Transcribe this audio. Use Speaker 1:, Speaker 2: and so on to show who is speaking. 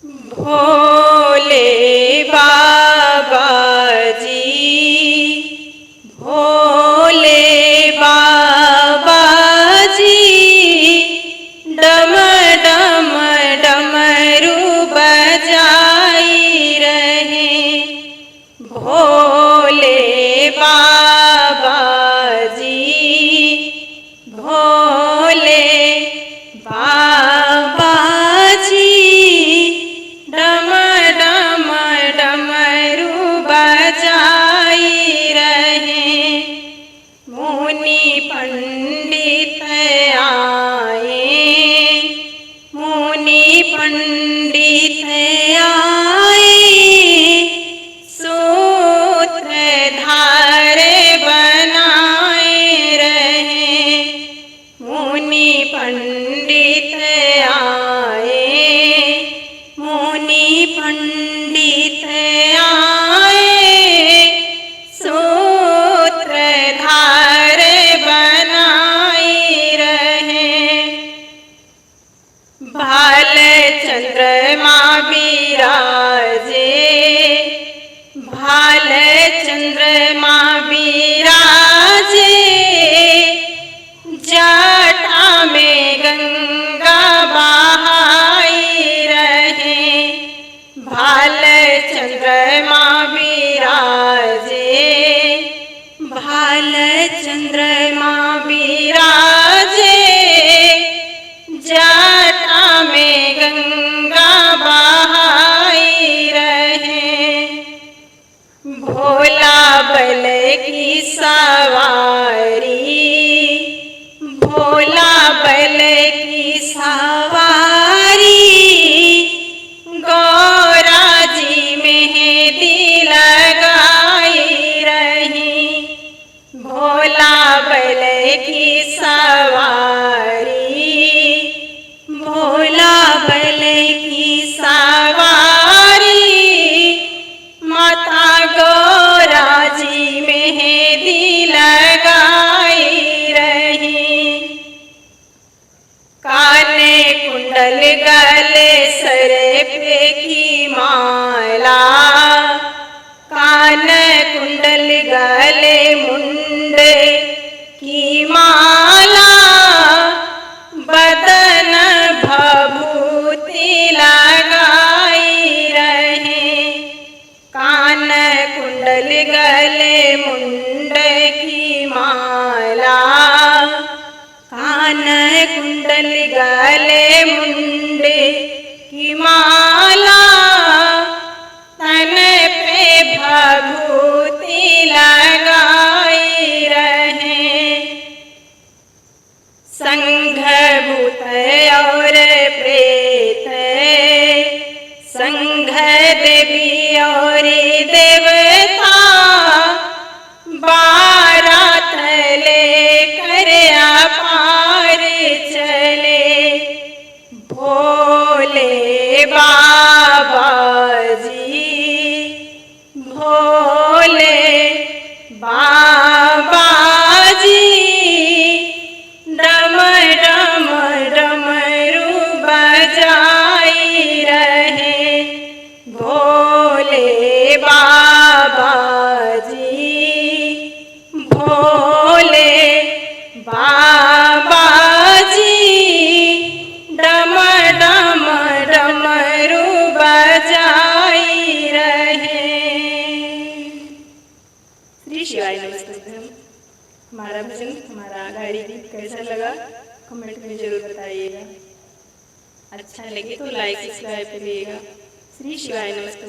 Speaker 1: भोले बाबा जी, भोले बाबा जी, डम डम डमरू बजाई रहे। भोले बाबा जी, भोले बाबा जी, डम डम डमरू बजाई रहे। मुनि पंडित आए, मुनि पंडित आए, सूत्रधार बनाए रहे। मुनि पंडित आए, मुनि पंडित आए, सूत्रधार बनाए रहे। भाल चंद्रमा बिराजे, भाल चंद्रमा बिराजे, जटा में गंगा बहाई रहे। भाल चंद्रमा बिराजे, भाल चंद्रमा बिराजे, जटा में गंगा बहाई रहे। भोला बल की सवारी, भोला बल की सवारी, गौरा जी मेहंदी लगाई रही। भोला बल की सवारी, भोला बल की सवारी, माता गौरा जी मेहंदी लगाई रही। काने कुंडल गले सर पे की माला, कान कुंडल गले मुंड की माला, बदन भभूति लगाई रहे। कान कुंडल गले मुंड की माला, कान कुंडल गले मुंड की माला, तन पे भभूति लगाई रहे। संघ भूत और प्रेत, संघ देवी और देवता, बारात लेकर अपार चले। भोले बाबा जी, भोले बाबा जी, डम डम डमरू बजाई रहे। भोले बाबा जी, भोले बाबा जी, डम डम डमरू बजाई रहे। श्री शिवाय नमस्ते। हमारा भजन, हमारा गाड़ी गीत कैसा लगा कमेंट में जरूर बताइएगा। अच्छा लगे तो लाइक सब्सक्राइब करिएगा। श्री शिवाय नमस्ते।